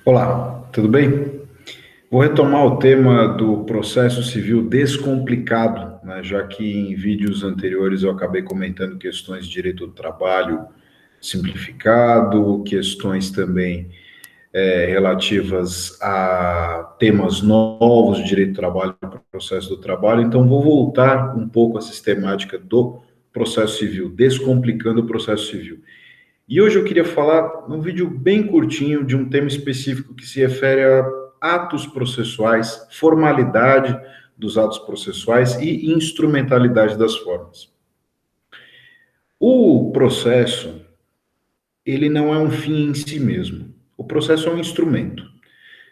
Olá, tudo bem? Vou retomar o tema do processo civil descomplicado, né, já que em vídeos anteriores eu acabei comentando questões de direito do trabalho simplificado, questões também relativas a temas novos de direito do trabalho para o processo do trabalho. Então, vou voltar um pouco à sistemática do processo civil, descomplicando o processo civil. E hoje eu queria falar num vídeo bem curtinho de um tema específico que se refere a atos processuais, formalidade dos atos processuais e instrumentalidade das formas. O processo, ele não é um fim em si mesmo. O processo é um instrumento.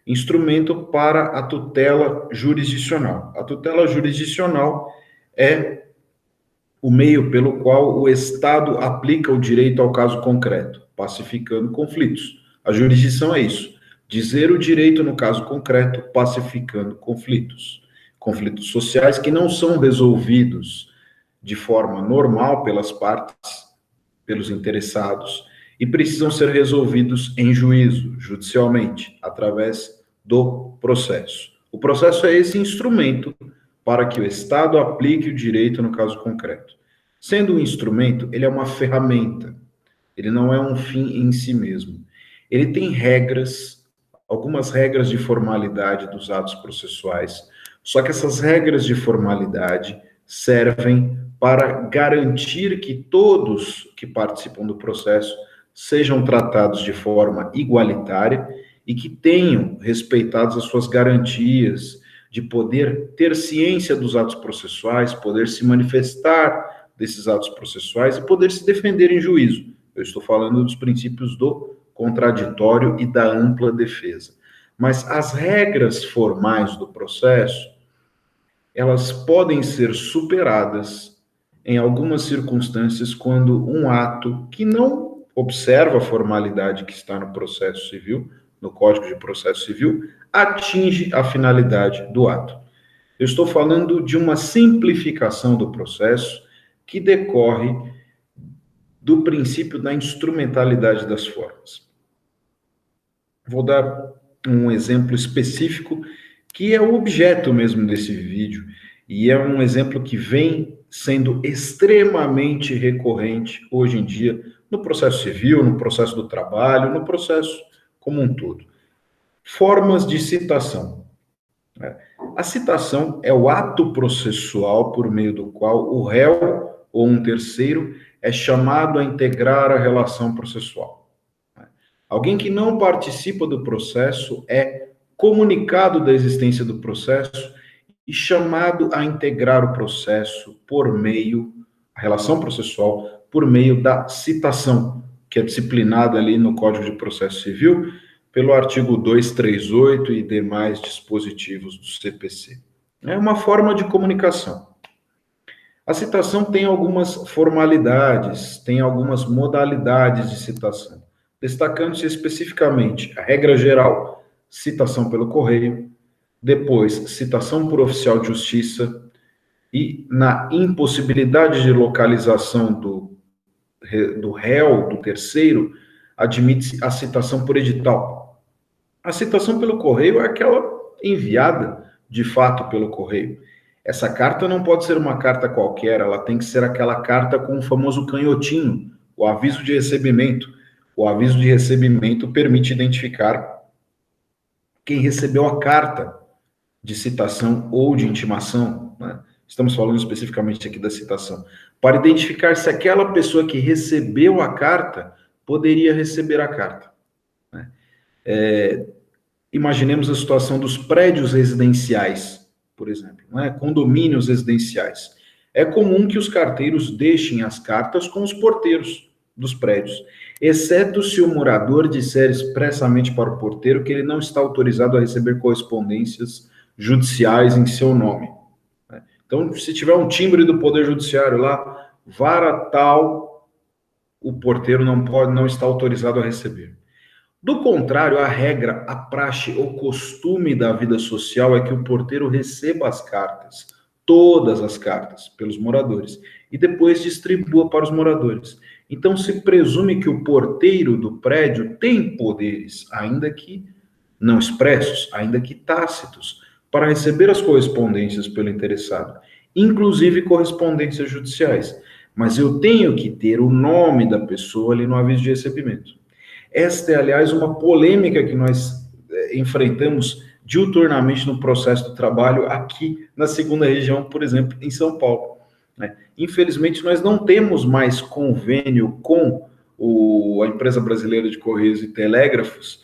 Instrumento para a tutela jurisdicional. A tutela jurisdicional é o meio pelo qual o Estado aplica o direito ao caso concreto, pacificando conflitos. A jurisdição é isso, dizer o direito no caso concreto, pacificando conflitos. Conflitos sociais que não são resolvidos de forma normal pelas partes, pelos interessados, e precisam ser resolvidos em juízo, judicialmente, através do processo. O processo é esse instrumento para que o Estado aplique o direito no caso concreto. Sendo um instrumento, ele é uma ferramenta, ele não é um fim em si mesmo. Ele tem regras, algumas regras de formalidade dos atos processuais, só que essas regras de formalidade servem para garantir que todos que participam do processo sejam tratados de forma igualitária e que tenham respeitadas as suas garantias de poder ter ciência dos atos processuais, poder se manifestar desses atos processuais e poder se defender em juízo. Eu estou falando dos princípios do contraditório e da ampla defesa. Mas as regras formais do processo, elas podem ser superadas em algumas circunstâncias quando um ato que não observa a formalidade que está no processo civil, no Código de Processo Civil, atinge a finalidade do ato. Eu estou falando de uma simplificação do processo que decorre do princípio da instrumentalidade das formas. Vou dar um exemplo específico que é o objeto mesmo desse vídeo e é um exemplo que vem sendo extremamente recorrente hoje em dia no processo civil, no processo do trabalho, no processo como um todo. Formas de citação. A citação é o ato processual por meio do qual o réu ou um terceiro é chamado a integrar a relação processual. Alguém que não participa do processo é comunicado da existência do processo e chamado a integrar o processo por meio, a relação processual, por meio da citação, que é disciplinada ali no Código de Processo Civil, pelo artigo 238 e demais dispositivos do CPC. É uma forma de comunicação. A citação tem algumas formalidades, tem algumas modalidades de citação, destacando-se especificamente a regra geral, citação pelo correio, depois citação por oficial de justiça e na impossibilidade de localização do réu, do terceiro, admite-se a citação por edital. A citação pelo correio é aquela enviada de fato pelo correio. Essa carta não pode ser uma carta qualquer, ela tem que ser aquela carta com o famoso canhotinho, o aviso de recebimento. O aviso de recebimento permite identificar quem recebeu a carta de citação ou de intimação, né? Estamos falando especificamente aqui da citação, para identificar se aquela pessoa que recebeu a carta poderia receber a carta, né? Imaginemos a situação dos prédios residenciais, por exemplo, né? Condomínios residenciais. É comum que os carteiros deixem as cartas com os porteiros dos prédios, exceto se o morador disser expressamente para o porteiro que ele não está autorizado a receber correspondências judiciais em seu nome. Então, se tiver um timbre do Poder Judiciário lá, vara tal, o porteiro não está autorizado a receber. Do contrário, a regra, a praxe, o costume da vida social é que o porteiro receba as cartas, todas as cartas, pelos moradores, e depois distribua para os moradores. Então, se presume que o porteiro do prédio tem poderes, ainda que não expressos, ainda que tácitos, para receber as correspondências pelo interessado, inclusive correspondências judiciais. Mas eu tenho que ter o nome da pessoa ali no aviso de recebimento. Esta é, aliás, uma polêmica que nós enfrentamos diuturnamente no processo do trabalho aqui na segunda região, por exemplo, em São Paulo. Né? Infelizmente, nós não temos mais convênio com a Empresa Brasileira de Correios e Telégrafos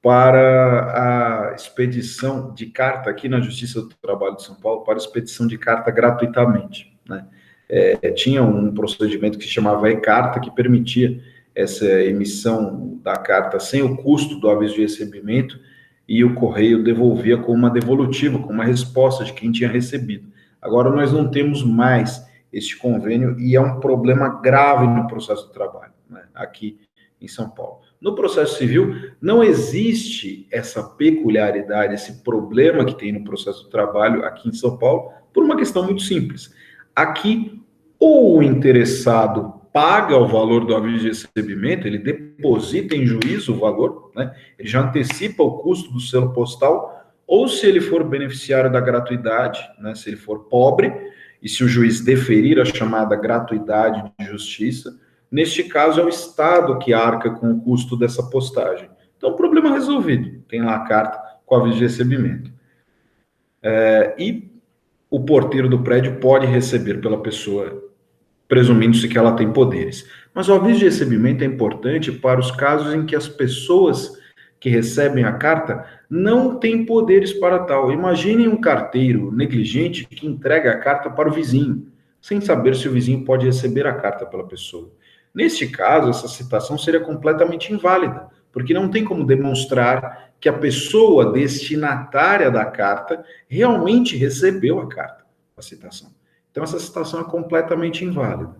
para a expedição de carta aqui na Justiça do Trabalho de São Paulo, para a expedição de carta gratuitamente. Né? Tinha um procedimento que se chamava e-carta, que permitia essa emissão da carta sem o custo do aviso de recebimento, e o correio devolvia com uma devolutiva, com uma resposta de quem tinha recebido. Agora nós não temos mais este convênio e é um problema grave no processo do trabalho, né, aqui em São Paulo. No processo civil, não existe essa peculiaridade, esse problema que tem no processo do trabalho aqui em São Paulo, por uma questão muito simples. Aqui, ou o interessado paga o valor do aviso de recebimento, ele deposita em juízo o valor, né? Ele já antecipa o custo do selo postal, ou se ele for beneficiário da gratuidade, né? Se ele for pobre, e se o juiz deferir a chamada gratuidade de justiça, neste caso é o Estado que arca com o custo dessa postagem. Então, problema resolvido. Tem lá a carta com aviso de recebimento. E o porteiro do prédio pode receber pela pessoa, presumindo-se que ela tem poderes. Mas o aviso de recebimento é importante para os casos em que as pessoas que recebem a carta não têm poderes para tal. Imagine um carteiro negligente que entrega a carta para o vizinho, sem saber se o vizinho pode receber a carta pela pessoa. Neste caso, essa citação seria completamente inválida, porque não tem como demonstrar que a pessoa destinatária da carta realmente recebeu a carta, a citação. Então, essa citação é completamente inválida.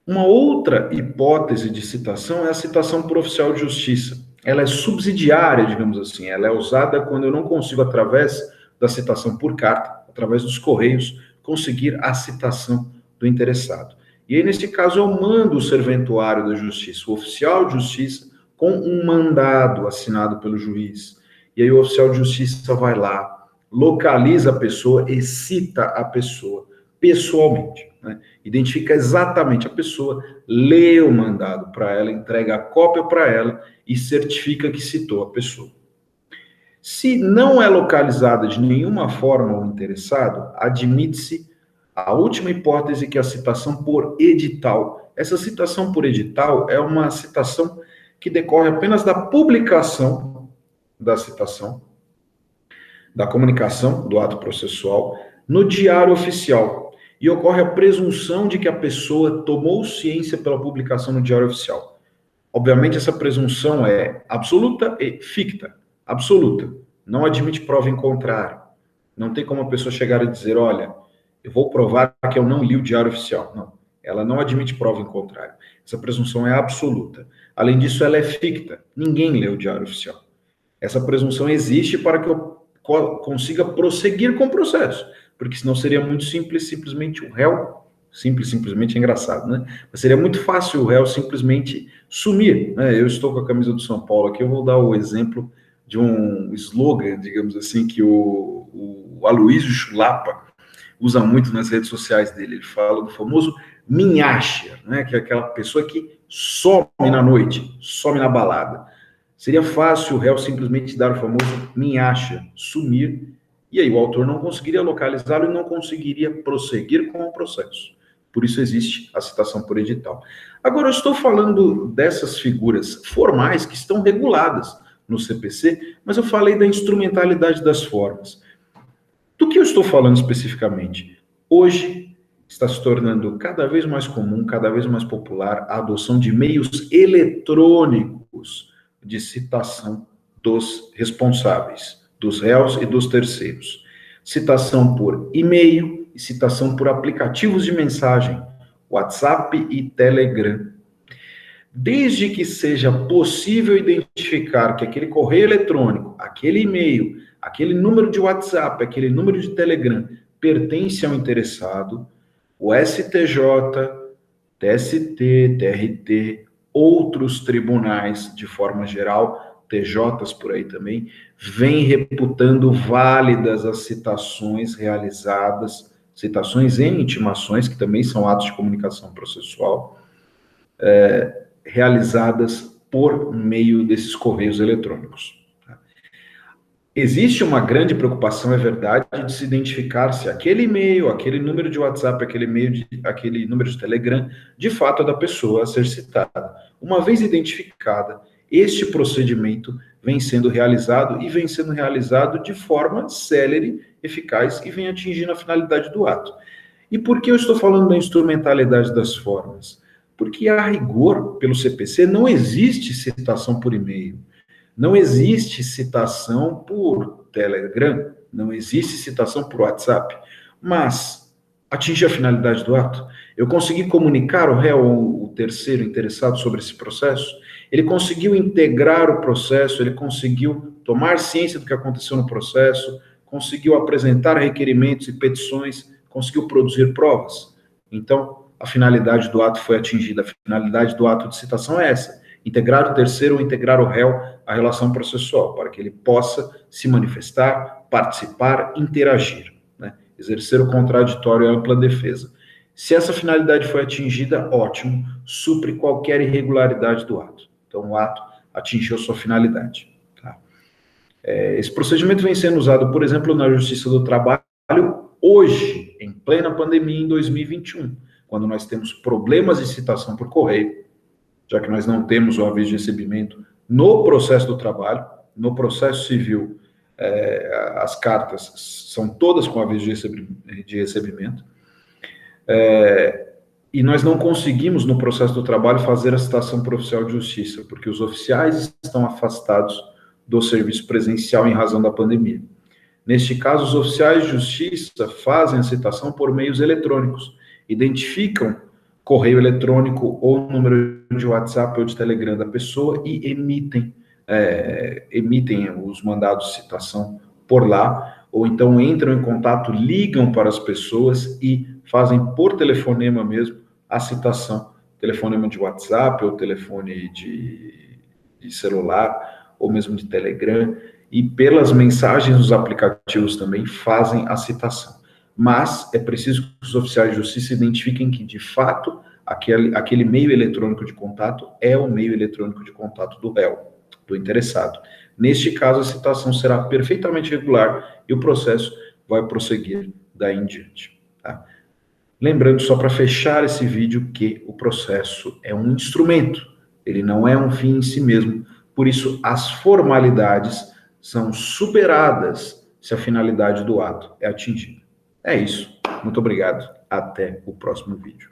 Uma outra hipótese de citação é a citação por oficial de justiça. Ela é subsidiária, digamos assim. Ela é usada quando eu não consigo, através da citação por carta, através dos correios, conseguir a citação do interessado. E aí, nesse caso, eu mando o serventuário da justiça, o oficial de justiça, com um mandado assinado pelo juiz. E aí o oficial de justiça vai lá, localiza a pessoa e cita a pessoa pessoalmente, né? Identifica exatamente a pessoa, lê o mandado para ela, entrega a cópia para ela e certifica que citou a pessoa. Se não é localizada de nenhuma forma o interessado, admite-se a última hipótese, que é a citação por edital. Essa citação por edital é uma citação que decorre apenas da publicação da citação, da comunicação do ato processual no Diário Oficial, e ocorre a presunção de que a pessoa tomou ciência pela publicação no Diário Oficial. Obviamente, essa presunção é absoluta e ficta. Absoluta. Não admite prova em contrário. Não tem como a pessoa chegar e dizer, olha, eu vou provar que eu não li o Diário Oficial. Não. Ela não admite prova em contrário. Essa presunção é absoluta. Além disso, ela é ficta. Ninguém lê o Diário Oficial. Essa presunção existe para que eu consiga prosseguir com o processo, porque senão seria muito simples, simplesmente o réu, simplesmente é engraçado, né? Mas seria muito fácil o réu simplesmente sumir, né? Eu estou com a camisa do São Paulo aqui, eu vou dar o exemplo de um slogan, digamos assim, que o Aloysio Chulapa usa muito nas redes sociais dele. Ele fala do famoso minhacher, né? Que é aquela pessoa que some na noite, some na balada. Seria fácil o réu simplesmente dar o famoso minhacha, sumir, e aí o autor não conseguiria localizá-lo e não conseguiria prosseguir com o processo. Por isso existe a citação por edital. Agora, eu estou falando dessas figuras formais que estão reguladas no CPC, mas eu falei da instrumentalidade das formas. Do que eu estou falando especificamente? Hoje está se tornando cada vez mais comum, cada vez mais popular a adoção de meios eletrônicos de citação dos responsáveis, dos réus e dos terceiros. Citação por e-mail e citação por aplicativos de mensagem, WhatsApp e Telegram. Desde que seja possível identificar que aquele correio eletrônico, aquele e-mail, aquele número de WhatsApp, aquele número de Telegram pertence ao interessado, o STJ, TST, TRT, outros tribunais, de forma geral, TJs por aí também, vem reputando válidas as citações realizadas, citações em intimações, que também são atos de comunicação processual, realizadas por meio desses correios eletrônicos. Existe uma grande preocupação, é verdade, de se identificar se aquele e-mail, aquele número de WhatsApp, aquele número de Telegram, de fato é da pessoa a ser citada. Uma vez identificada, este procedimento vem sendo realizado de forma célere, eficaz e vem atingindo a finalidade do ato. E por que eu estou falando da instrumentalidade das formas? Porque, a rigor, pelo CPC, não existe citação por e-mail. Não existe citação por Telegram, não existe citação por WhatsApp, mas atinge a finalidade do ato. Eu consegui comunicar o réu ou o terceiro interessado sobre esse processo, ele conseguiu integrar o processo, ele conseguiu tomar ciência do que aconteceu no processo, conseguiu apresentar requerimentos e petições, conseguiu produzir provas. Então, a finalidade do ato foi atingida. A finalidade do ato de citação é essa: integrar o terceiro ou integrar o réu à relação processual, para que ele possa se manifestar, participar, interagir, né? Exercer o contraditório e a ampla defesa. Se essa finalidade foi atingida, ótimo, supre qualquer irregularidade do ato. Então, o ato atingiu sua finalidade. Tá? Esse procedimento vem sendo usado, por exemplo, na Justiça do Trabalho, hoje, em plena pandemia, em 2021, quando nós temos problemas de citação por correio, já que nós não temos o aviso de recebimento no processo do trabalho. No processo civil, as cartas são todas com aviso de recebimento, e nós não conseguimos, no processo do trabalho, fazer a citação por oficial de justiça, porque os oficiais estão afastados do serviço presencial em razão da pandemia. Neste caso, os oficiais de justiça fazem a citação por meios eletrônicos, identificam correio eletrônico ou número de WhatsApp ou de Telegram da pessoa e emitem os mandados de citação por lá, ou então entram em contato, ligam para as pessoas e fazem por telefonema mesmo a citação, telefonema de WhatsApp ou telefone de celular, ou mesmo de Telegram, e pelas mensagens dos aplicativos também fazem a citação. Mas é preciso que os oficiais de justiça identifiquem que, de fato, aquele meio eletrônico de contato é o meio eletrônico de contato do réu, do interessado. Neste caso, a citação será perfeitamente regular e o processo vai prosseguir daí em diante. Tá? Lembrando, só para fechar esse vídeo, que o processo é um instrumento, ele não é um fim em si mesmo, por isso as formalidades são superadas se a finalidade do ato é atingida. É isso. Muito obrigado. Até o próximo vídeo.